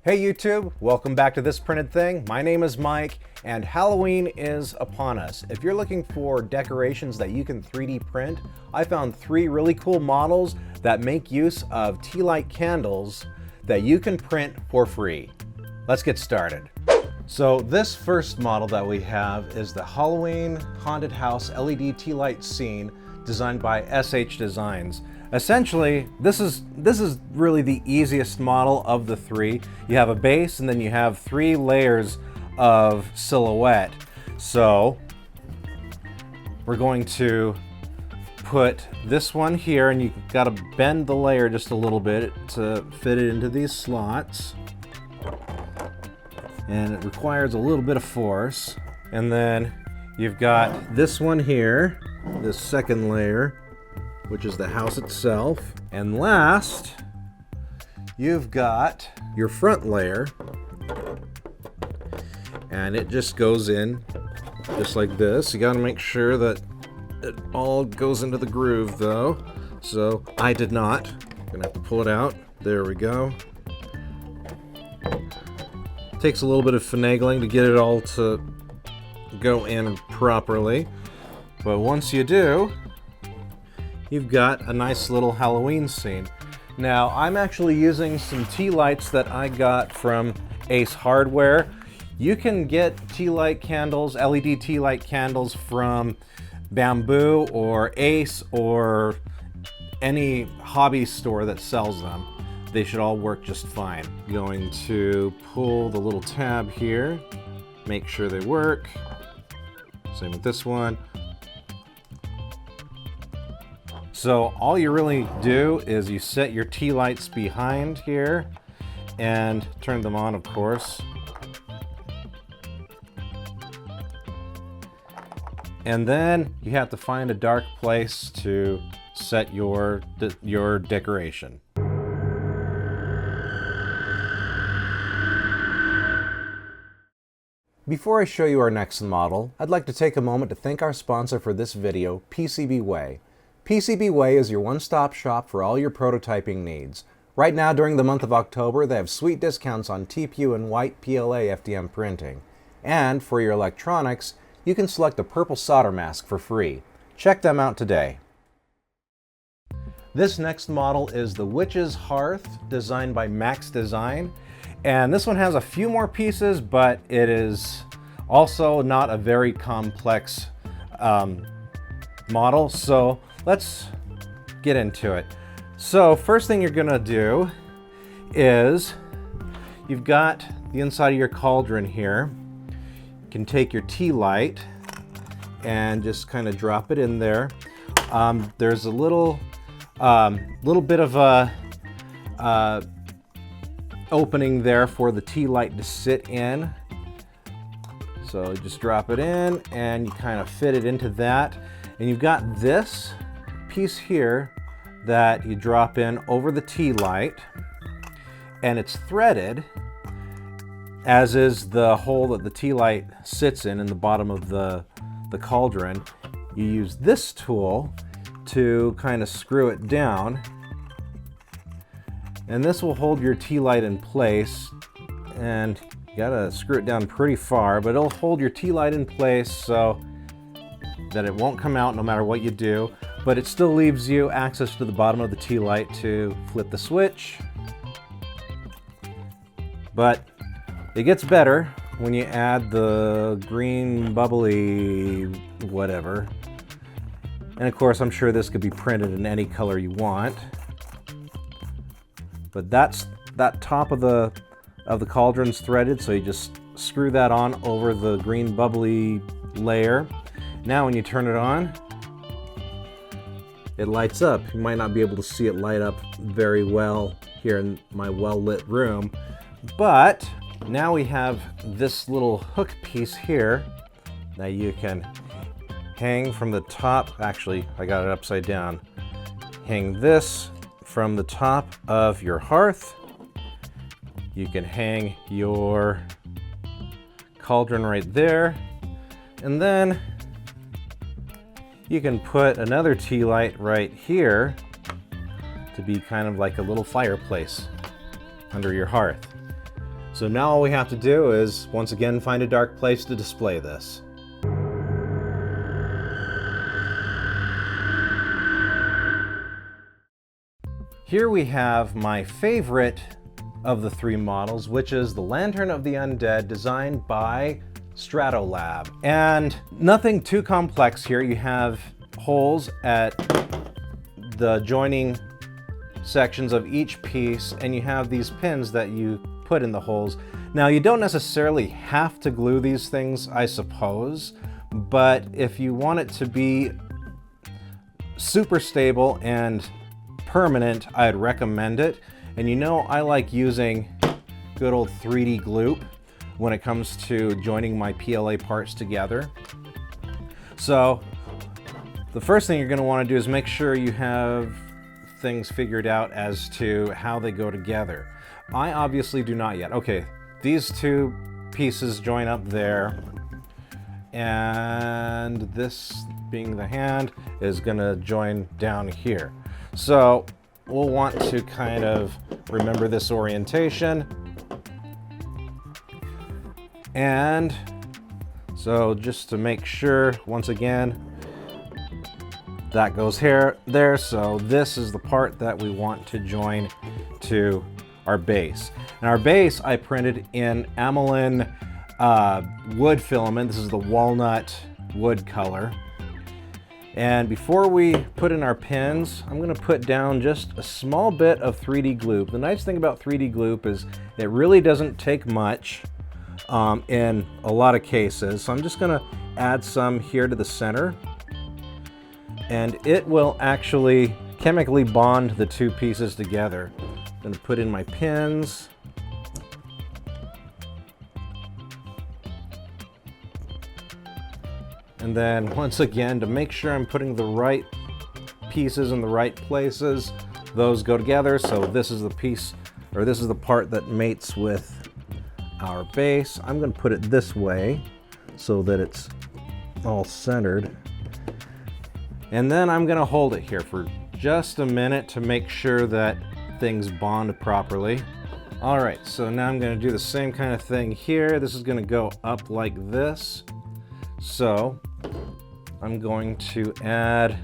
Hey YouTube, welcome back to This Printed Thing. My name is Mike and Halloween is upon us. If you're looking for decorations that you can 3D print, I found 3 really cool models that make use of Tealight candles that you can print for free. Let's get started. So this first model that we have is the Halloween Haunted House LED Tealight scene designed by SH Designs. Essentially, this is really the easiest model of the 3. You have a base and then you have 3 layers of silhouette. So we're going to put this one here, and you got to bend the layer just a little bit to fit it into these slots. And it requires a little bit of force. And then you've got this one here, this second layer, which is the house itself. And last, you've got your front layer, and it just goes in just like this. You got to make sure that it all goes into the groove though. So I did not. I'm gonna have to pull it out. There we go. Takes a little bit of finagling to get it all to go in properly. But once you do, you've got a nice little Halloween scene. Now, I'm actually using some tea lights that I got from Ace Hardware. You can get tea light candles, LED tea light candles from Bamboo or Ace or any hobby store that sells them. They should all work just fine. Going to pull the little tab here, make sure they work. Same with this one. So all you really do is you set your tea lights behind here and turn them on, of course. And then you have to find a dark place to set your decoration. Before I show you our next model, I'd like to take a moment to thank our sponsor for this video, PCBWay. PCBWay is your one-stop shop for all your prototyping needs. Right now, during the month of October, they have sweet discounts on TPU and white PLA FDM printing. And for your electronics, you can select a purple solder mask for free. Check them out today. This next model is the Witch's Hearth, designed by Max Design. And this one has a few more pieces, but it is also not a very complex model. So let's get into it. So first thing you're gonna do is you've got the inside of your cauldron here. You can take your tea light and just kind of drop it in there. There's a little bit of a opening there for the tea light to sit in. So just drop it in and you kind of fit it into that. And you've got this piece here that you drop in over the tea light, and it's threaded, as is the hole that the tea light sits in the bottom of the cauldron. You use this tool to kind of screw it down, and this will hold your tea light in place. And you gotta screw it down pretty far, but it'll hold your tea light in place so that it won't come out no matter what you do, but it still leaves you access to the bottom of the tea light to flip the switch. But it gets better when you add the green bubbly whatever. And of course, I'm sure this could be printed in any color you want. But that top of the cauldron's threaded, so you just screw that on over the green bubbly layer. Now when you turn it on, it lights up. You might not be able to see it light up very well here in my well-lit room, but now we have this little hook piece here that you can hang from the top. Actually, I got it upside down. Hang this from the top of your hearth. You can hang your cauldron right there, and then you can put another tea light right here to be kind of like a little fireplace under your hearth. So now all we have to do is, once again, find a dark place to display this. Here we have my favorite of the three models, which is the Lantern of the Undead, designed by Stratolab. And nothing too complex here. You have holes at the joining sections of each piece, and you have these pins that you put in the holes. Now, you don't necessarily have to glue these things, I suppose, but if you want it to be super stable and permanent, I'd recommend it. And you know, I like using good old 3D glue when it comes to joining my PLA parts together. So the first thing you're going to want to do is make sure you have things figured out as to how they go together. I obviously do not yet. Okay, these two pieces join up there, and this being the hand is going to join down here. So we'll want to kind of remember this orientation. And so just to make sure, once again, that goes here, there. So this is the part that we want to join to our base. And our base I printed in Amelin wood filament. This is the walnut wood color. And before we put in our pins, I'm going to put down just a small bit of 3D glue. The nice thing about 3D glue is it really doesn't take much in a lot of cases. So I'm just going to add some here to the center, and it will actually chemically bond the two pieces together. I'm going to put in my pins. And then once again, to make sure I'm putting the right pieces in the right places, those go together. So this is the piece, or this is the part that mates with our base. I'm going to put it this way so that it's all centered. And then I'm going to hold it here for just a minute to make sure that things bond properly. All right, so now I'm going to do the same kind of thing here. This is going to go up like this. So I'm going to add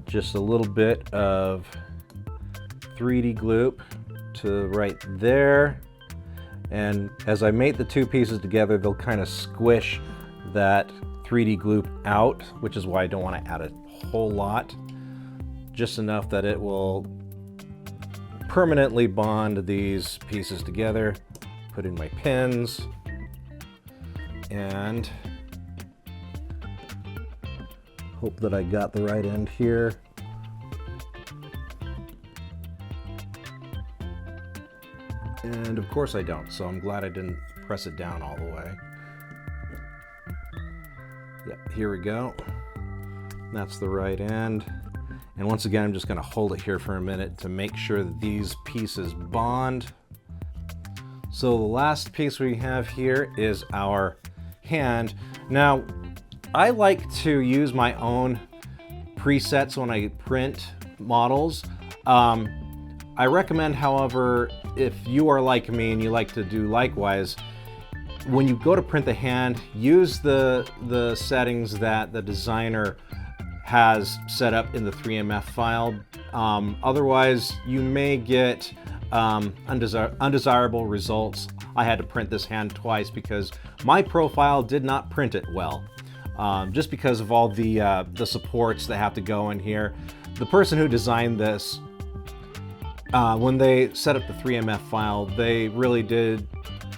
just a little bit of 3D glue to right there. And as I mate the two pieces together, they'll kind of squish that 3D glue out, which is why I don't want to add a whole lot. Just enough that it will permanently bond these pieces together. Put in my pins, and hope that I got the right end here. And of course I don't, so I'm glad I didn't press it down all the way. Yep, here we go. That's the right end. And once again, I'm just going to hold it here for a minute to make sure that these pieces bond. So the last piece we have here is our hand. Now, I like to use my own presets when I print models. I recommend, however, if you are like me and you like to do likewise, when you go to print the hand, use the settings that the designer has set up in the 3MF file. Otherwise, you may get undesirable results. I had to print this hand twice because my profile did not print it well. Just because of all the supports that have to go in here. The person who designed this, when they set up the 3MF file, they really did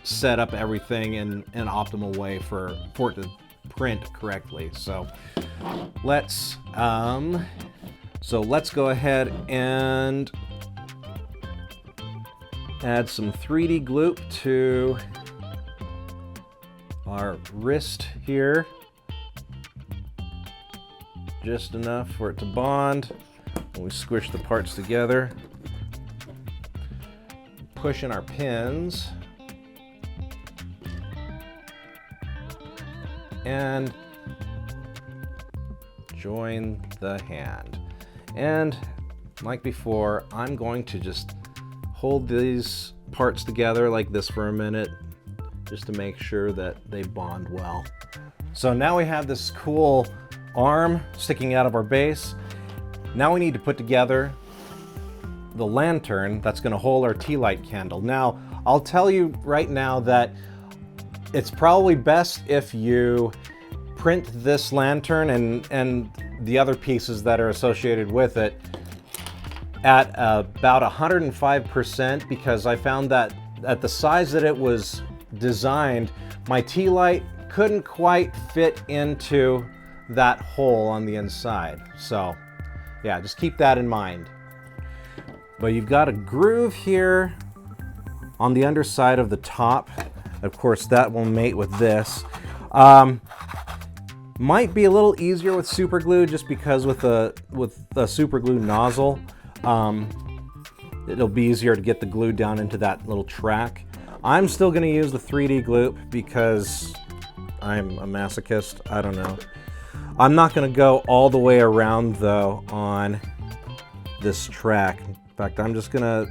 set up everything in an optimal way for it to print correctly. So let's go ahead and add some 3D glue to our wrist here. Just enough for it to bond. And we squish the parts together. Push in our pins. And join the hand. And like before, I'm going to just hold these parts together like this for a minute, just to make sure that they bond well. So now we have this cool arm sticking out of our base. Now we need to put together the lantern that's going to hold our Tealight candle. Now, I'll tell you right now that it's probably best if you print this lantern and the other pieces that are associated with it at about 105%, because I found that at the size that it was designed, my Tealight couldn't quite fit into that hole on the inside. So yeah, just keep that in mind. But you've got a groove here on the underside of the top. Of course, that will mate with this. Might be a little easier with super glue, just because with the super glue nozzle, it'll be easier to get the glue down into that little track. I'm still going to use the 3D glue because I'm a masochist. I don't know. I'm not going to go all the way around though on this track. In fact, I'm just going to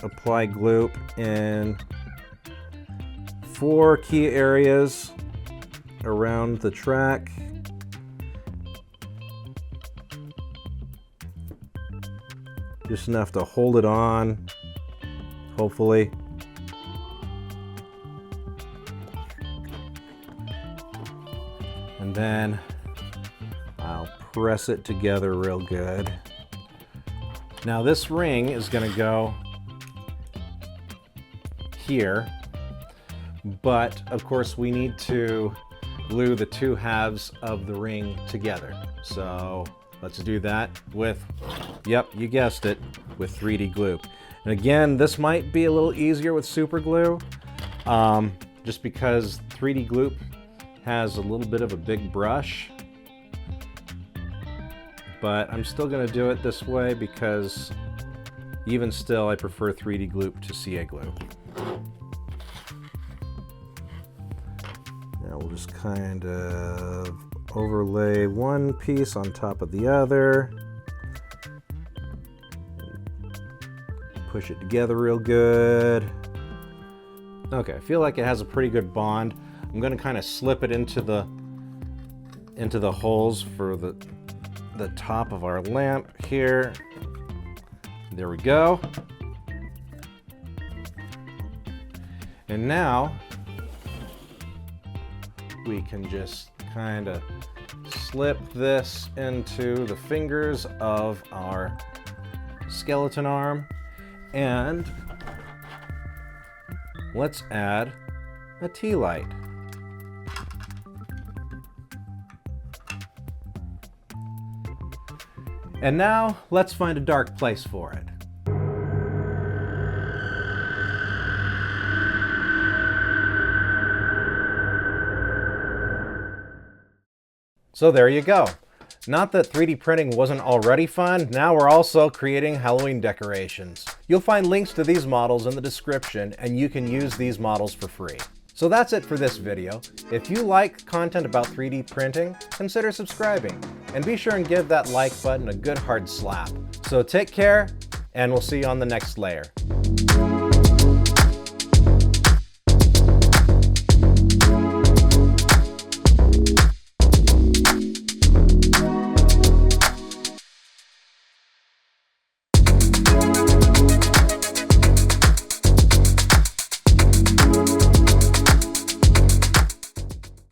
apply glue in 4 key areas around the track. Just enough to hold it on, hopefully. And then I'll press it together real good. Now this ring is going to go here, but of course we need to glue the 2 halves of the ring together. So let's do that with, yep, you guessed it, with 3D glue. And again, this might be a little easier with super glue, just because 3D glue has a little bit of a big brush. But I'm still going to do it this way because even still I prefer 3D glue to CA glue. Now we'll just kind of overlay one piece on top of the other. Push it together real good. Okay, I feel like it has a pretty good bond. I'm going to kind of slip it into the holes for the top of our lamp here. There we go. And now we can just kind of slip this into the fingers of our skeleton arm, and let's add a Tealight. And now let's find a dark place for it. So there you go. Not that 3D printing wasn't already fun, now we're also creating Halloween decorations. You'll find links to these models in the description, and you can use these models for free. So that's it for this video. If you like content about 3D printing, consider subscribing, and be sure and give that like button a good hard slap. So take care, and we'll see you on the next layer.